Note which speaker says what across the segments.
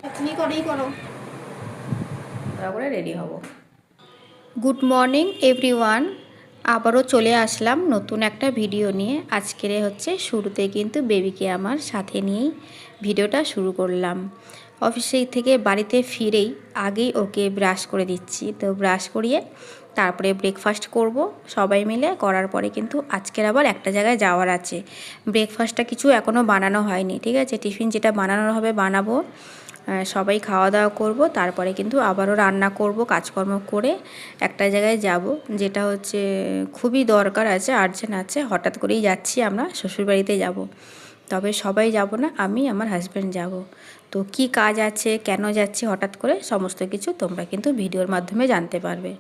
Speaker 1: তুমি করেই করো,
Speaker 2: তারপরে রেডি হব।
Speaker 1: Good morning everyone. আবারও চলে আসলাম নতুন একটা ভিডিও নিয়ে। আজকের হচ্ছে শুরুতে কিন্তু বেবিকে আমার সাথে নিয়েই ভিডিওটা শুরু করলাম। অফিসে থেকে বাড়িতে ফিরেই আগেই ওকে ব্রাশ করে দিচ্ছি। তো ব্রাশ করিয়ে তারপরে ব্রেকফাস্ট করব সবাই মিলে। করার পরে কিন্তু আজকের আবার একটা জায়গায় যাওয়ার আছে। ব্রেকফাস্টটা কিছু এখনও বানানো হয়নি, ঠিক আছে। টিফিন যেটা বানানোর হবে বানাবো, সবাই খাওয়া দাওয়া করব, তারপরে কিন্তু আবারও রান্না করব, কাজকর্ম করে একটা জায়গায় যাব, যেটা হচ্ছে খুবই দরকার আছে, আর্জেন্ট আছে। হঠাৎ করেই যাচ্ছি, আমরা শ্বশুরবাড়িতে যাব। তবে সবাই যাব না, আমি আমার হাজব্যান্ড যাব। তো কি কাজ আছে, কেন যাচ্ছি হঠাৎ করে, সমস্ত কিছু তোমরা কিন্তু ভিডিওর মাধ্যমে জানতে পারবে।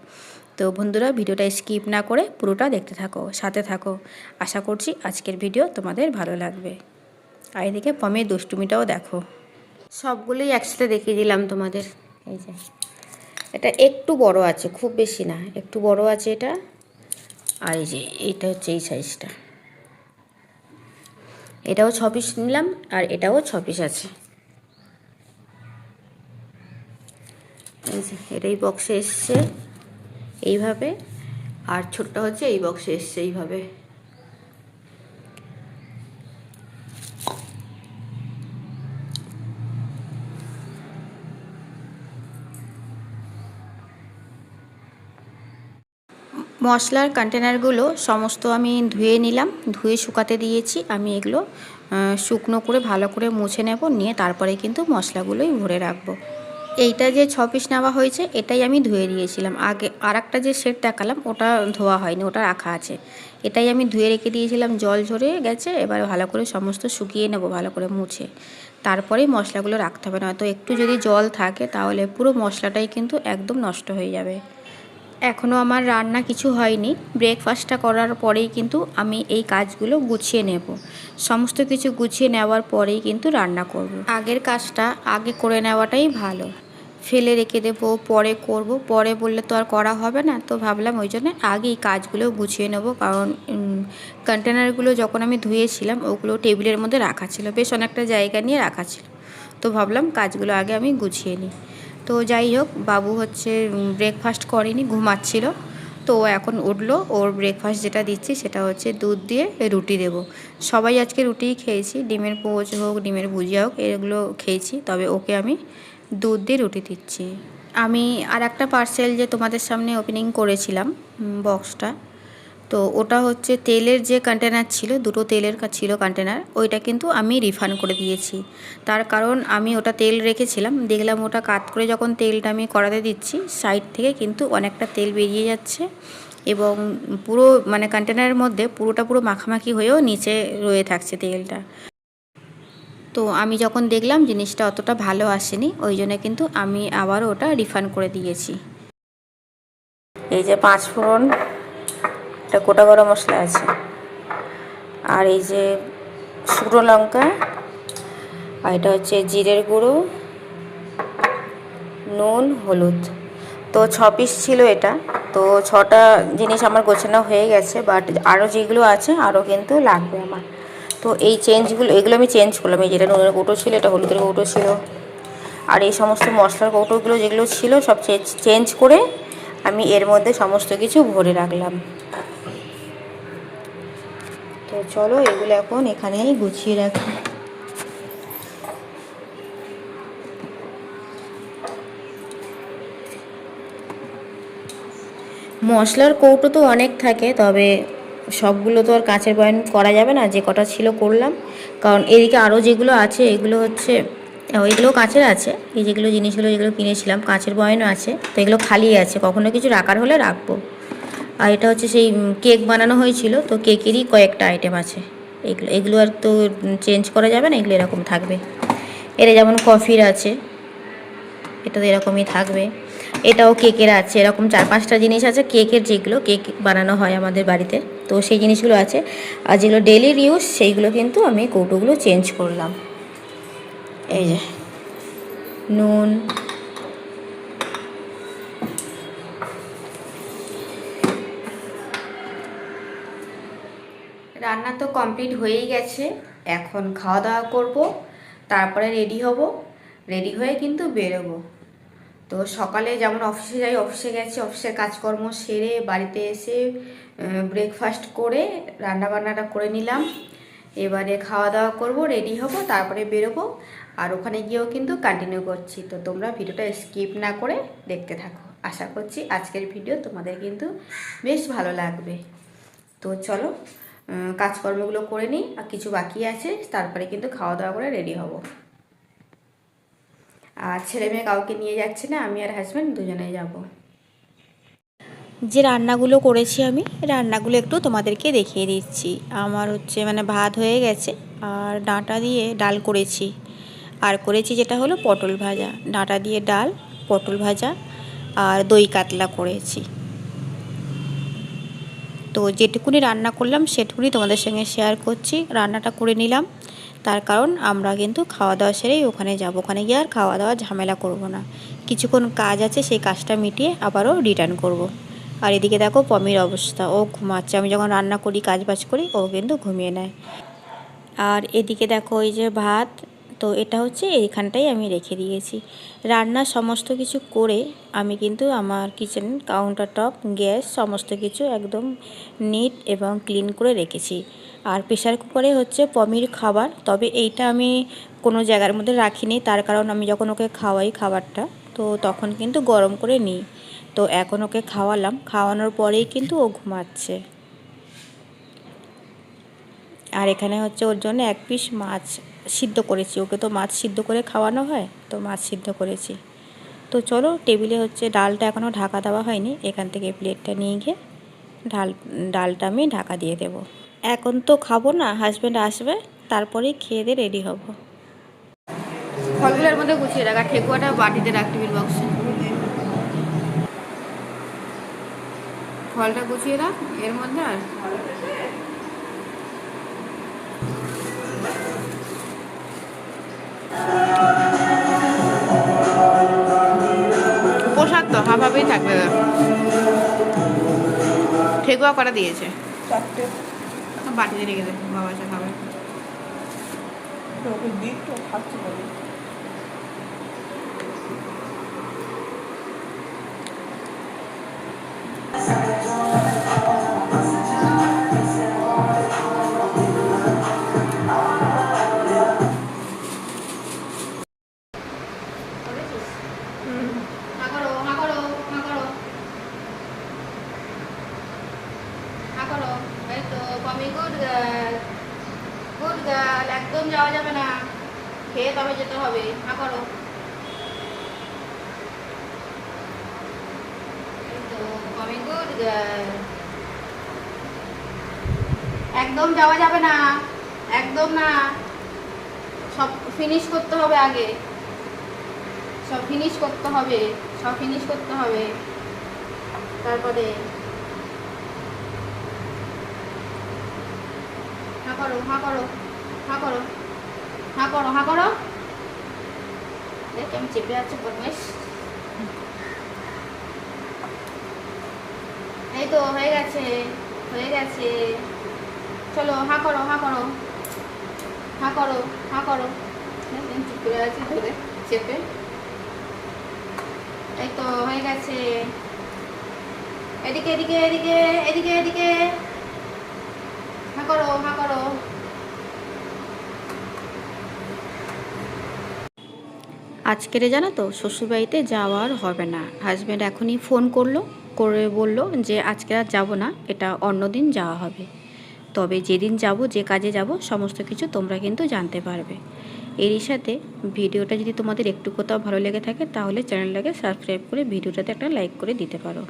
Speaker 1: তো বন্ধুরা, ভিডিওটা স্কিপ না করে পুরোটা দেখতে থাকো, সাথে থাকো। আশা করছি আজকের ভিডিও তোমাদের ভালো লাগবে। আর এদিকে পমের দুষ্টুমিটাও দেখো। সবগুলোই একসাথে দেখিয়ে দিলাম তোমাদের। এই যে এটা একটু বড় আছে, খুব বেশি না, একটু বড় আছে এটা। আর এই যে এইটা হচ্ছে এই সাইজটা, এটাও 6 পিস নিলাম, আর এটাও 6 পিস আছে। এই যে এটাই বক্সে এসছে এইভাবে, আর ছোটটা হচ্ছে এই বক্সে এসছে এইভাবে। মশলার কন্টেনারগুলো সমস্ত আমি ধুয়ে নিলাম, ধুয়ে শুকাতে দিয়েছি। আমি এগুলো শুকনো করে ভালো করে মুছে নেব, নিয়ে তারপরে কিন্তু মশলাগুলোই ভরে রাখবো। এইটা যে 6 পিস নেওয়া হয়েছে এটাই আমি ধুয়ে দিয়েছিলাম আগে। আর একটা যে সেট দেখালাম ওটা ধোয়া হয়নি, ওটা রাখা আছে। এটাই আমি ধুয়ে রেখে দিয়েছিলাম, জল ঝরে গেছে। এবার ভালো করে সমস্ত শুকিয়ে নেব, ভালো করে মুছে। তারপরেই মশলাগুলো রাখতে হবে, না তো একটু যদি জল থাকে তাহলে পুরো মশলাটাই কিন্তু একদম নষ্ট হয়ে যাবে। এখনও আমার রান্না কিছু হয়নি, ব্রেকফাস্টটা করার পরেই কিন্তু আমি এই কাজগুলো গুছিয়ে নেব। সমস্ত কিছু গুছিয়ে নেওয়ার পরেই কিন্তু রান্না করব। আগের কাজটা আগে করে নেওয়াটাই ভালো, ফেলে রেখে দেবো পরে করব, পরে বললে তো আর করা হবে না। তো ভাবলাম ওই জন্য আগেই কাজগুলো গুছিয়ে নেব, কারণ কন্টেনারগুলো যখন আমি ধুয়েছিলাম ওগুলো টেবিলের মধ্যে রাখা ছিল, বেশ অনেকটা জায়গা নিয়ে রাখা ছিল। তো ভাবলাম কাজগুলো আগে আমি গুছিয়ে নিই। তো যাই হোক, বাবু হচ্ছে ব্রেকফাস্ট করেনি, ঘুমাচ্ছিল। তো এখন উঠলো, ওর ব্রেকফাস্ট যেটা দিচ্ছি সেটা হচ্ছে দুধ দিয়ে রুটি দেব। সবাই আজকে রুটিই খেয়েছি, ডিমের পোচ হোক, ডিমের ভুজিয়া হোক, এগুলো খেয়েছি। তবে ওকে আমি দুধ দিয়ে রুটি দিচ্ছি। আমি আর একটা পার্সেল যে তোমাদের সামনে ওপেনিং করেছিলাম, বক্সটা, তো ওটা হচ্ছে তেলের যে কন্টেনার ছিল, দুটো তেলের ছিল কন্টেনার, ওইটা কিন্তু আমি রিফান্ড করে দিয়েছি। তার কারণ আমি ওটা তেল রেখেছিলাম, দেখলাম ওটা কাট করে যখন তেলটা আমি কড়াতে দিচ্ছি, সাইড থেকে কিন্তু অনেকটা তেল বেরিয়ে যাচ্ছে, এবং পুরো মানে কন্টেনারের মধ্যে পুরোটা পুরো মাখামাখি হয়েও নিচে রয়ে থাকছে তেলটা। তো আমি যখন দেখলাম জিনিসটা অতটা ভালো আসেনি, ওই জন্য কিন্তু আমি আবারও ওটা রিফান্ড করে দিয়েছি। এই যে 5 ফোড়ন, একটা গোটা গরম মশলা আছে, আর এই যে শুকনো লঙ্কা, আর এটা হচ্ছে জিরের গুঁড়ো, নুন, হলুদ। তো 6 পিস ছিল এটা। তো 6টা জিনিস আমার গোছানো হয়ে গেছে, বাট আরও যেগুলো আছে আরও কিন্তু লাগবে আমার। তো এই চেঞ্জগুলো, এগুলো আমি চেঞ্জ করলাম। এই যেটা নুনের কৌটো ছিল, এটা হলুদের কৌটো ছিল, আর এই সমস্ত মশলার কৌটোগুলো যেগুলো ছিল সব চেঞ্জ করে আমি এর মধ্যে সমস্ত কিছু ভরে রাখলাম। তো চলো এগুলো এখন এখানেই গুছিয়ে রাখি। মশলার কৌটো তো অনেক থাকে, তবে সবগুলো তো আর কাঁচের বয়াম করা যাবে না, যে কটা ছিল করলাম। কারণ এদিকে আরও যেগুলো আছে এগুলো হচ্ছে, এগুলো কাঁচের আছে। এই যেগুলো জিনিসগুলো যেগুলো কিনেছিলাম কাঁচের বয়ামও আছে, তো এগুলো খালি আছে, কখনো কিছু রাখার হলে রাখবো। আর এটা হচ্ছে সেই কেক বানানো হয়েছিল, তো কেকেরই কয়েকটা আইটেম আছে। এগুলো এগুলো আর তো চেঞ্জ করা যাবে না, এগুলো এরকম থাকবে। এটা যেমন কফির আছে, এটা তো এরকমই থাকবে। এটাও কেকের আছে, এরকম 4-5টা জিনিস আছে কেকের, যেগুলো কেক বানানো হয় আমাদের বাড়িতে, তো সেই জিনিসগুলো আছে। আর যেগুলো ডেলির ইউজ সেইগুলো কিন্তু আমি কৌটোগুলো চেঞ্জ করলাম। এই যে নুন, রান্না তো কমপ্লিট হয়েই গেছে, এখন খাওয়া দাওয়া করব, তারপরে রেডি হব। রেডি হয়ে কিন্তু বেরোবো। তো সকালে যেমন অফিসে যাই, অফিসে গেছি, অফিসের কাজকর্ম সেরে বাড়িতে এসে ব্রেকফাস্ট করে রান্নাবান্নাটা করে নিলাম। এবারে খাওয়া দাওয়া করব, রেডি হব, তারপরে বেরোবো। আর ওখানে গিয়েও কিন্তু কন্টিনিউ করছি। তো তোমরা ভিডিওটা স্কিপ না করে দেখতে থাকো। আশা করছি আজকের ভিডিও তোমাদের কিন্তু বেশ ভালো লাগবে। তো চলো কাজকর্মগুলো করে নিই, আর কিছু বাকি আছে, তারপরে কিন্তু খাওয়া দাওয়া করে রেডি হব। আর ছেলে মেয়ে কাউকে নিয়ে যাচ্ছে না, আমি আর হাজব্যান্ড দুজনেই যাব। যে রান্নাগুলো করেছি আমি, রান্নাগুলো একটু তোমাদেরকে দেখিয়ে দিচ্ছি। আমার হচ্ছে মানে ভাত হয়ে গেছে, আর ডাঁটা দিয়ে ডাল করেছি, আর করেছি যেটা হলো পটল ভাজা। ডাঁটা দিয়ে ডাল, পটল ভাজা আর দই কাতলা করেছি। তো যেটুকুনি রান্না করলাম সেটুকুনি তোমাদের সঙ্গে শেয়ার করছি। রান্নাটা করে নিলাম, তার কারণ আমরা কিন্তু খাওয়া দাওয়া সেরেই ওখানে যাব। ওখানে গিয়ে আর খাওয়া দাওয়া ঝামেলা করব না, কিছুক্ষণ কাজ আছে, সেই কাজটা মিটিয়ে আবারও রিটার্ন করব। আর এদিকে দেখো পমির অবস্থা, ও ঘুমাচ্ছে। আমি যখন রান্না করি, কাজ বাজ করি, ও কিন্তু ঘুমিয়ে নেয়। আর এদিকে দেখো ওই যে ভাত, তো এটা হচ্ছে এইখানটাই আমি রেখে দিয়েছি। রান্না সমস্ত কিছু করে আমি কিন্তু আমার কিচেন কাউন্টার টপ, গ্যাস সমস্ত কিছু একদম নিট এবং ক্লিন করে রেখেছি। আর প্রেশার কুকারে হচ্ছে পমির খাবার, তবে এইটা আমি কোনো জায়গার মধ্যে রাখিনি, তার কারণ আমি যখন ওকে খাওয়াই খাবারটা, তো তখন কিন্তু গরম করে নিই। তো এখন ওকে খাওয়ালাম, খাওয়ানোর পরেই কিন্তু ও ঘুমাচ্ছে। আর এখানে হচ্ছে ওর জন্য এক পিস মাছ সিদ্ধ করেছি। ওকে তো মাছ সিদ্ধ করে খাওয়ানো হয়, তো মাছ সিদ্ধ করেছি। তো চলো, টেবিলে হচ্ছে ডালটা এখনও ঢাকা দেওয়া হয়নি, এখান থেকে প্লেটটা নিয়ে গিয়ে ডালটা আমি ঢাকা দিয়ে দেব। এখন তো খাবো না, হাজব্যান্ড আসবে, তারপরেই খেয়ে দিয়ে রেডি হব। ফলগুলোর মধ্যে গুছিয়ে রাখা, ঠেকুয়াটা বাটিতে রাখ টিফিন বক্সে। ফলটা গুছিয়ে রাখ এর মধ্যে। আর প্রসাদ তো হাভাবেই থাকবে। ঠেকুয়া করা দিয়েছে, বাটিতে রেখে দেবে, বাবা এসে খাবে। গুড গার্ল, একদম যাওয়া যাবে না, খেয়ে তবে যেতে হবে। হা করো, গুড গার্ল। একদম যাওয়া যাবে না, একদম না, সব ফিনিশ করতে হবে আগে, সব ফিনিশ করতে হবে, সব ফিনিশ করতে হবে, তারপরে হা করো, হা করো, হা করো, হা করো, হা করো। দেখ আমি চেপে আছে বদমাইশ। এই তো হয়ে গেছে, হয়ে গেছে। চলো হা করো, হা করো, হা করো, হা করো। চুপ করে আছি ধরে চেপে। এই তো হয়ে গেছে। এদিকে এদিকে এদিকে এদিকে এদিকে, হা করো, হা করো। আজকের জানো তো শ্বশুরবাড়িতে যাওয়ার হবে না। হাজব্যান্ড এখনই ফোন করে বলল যে আজকে আর যাবো না, এটা অন্যদিন যাওয়া হবে। তবে যেদিন যাব, যে কাজে যাব, সমস্ত কিছু তোমরা কিন্তু জানতে পারবে। এরই সাথে ভিডিওটা যদি তোমাদের একটু কোথাও ভালো লেগে থাকে, তাহলে চ্যানেলটাকে সাবস্ক্রাইব করে ভিডিওটাতে একটা লাইক করে দিতে পারো।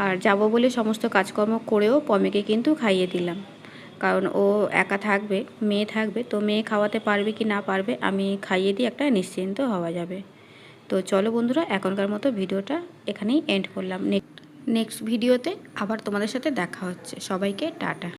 Speaker 1: আর যাব বলে সমস্ত কাজকর্ম করেও পমিকে কিন্তু খাইয়ে দিলাম, কারণ ও একা থাকবে, মেয়ে থাকবে, তো মেয়ে খাওয়াতে পারবে কি না পারবে, আমি খাইয়ে দিয়ে একটা নিশ্চিন্ত হওয়া যাবে। তো চলো বন্ধুরা, এখনকার মতো ভিডিওটা এখানেই এন্ড করলাম। নেক্সট ভিডিওতে আবার তোমাদের সাথে দেখা হচ্ছে। সবাইকে টাটা।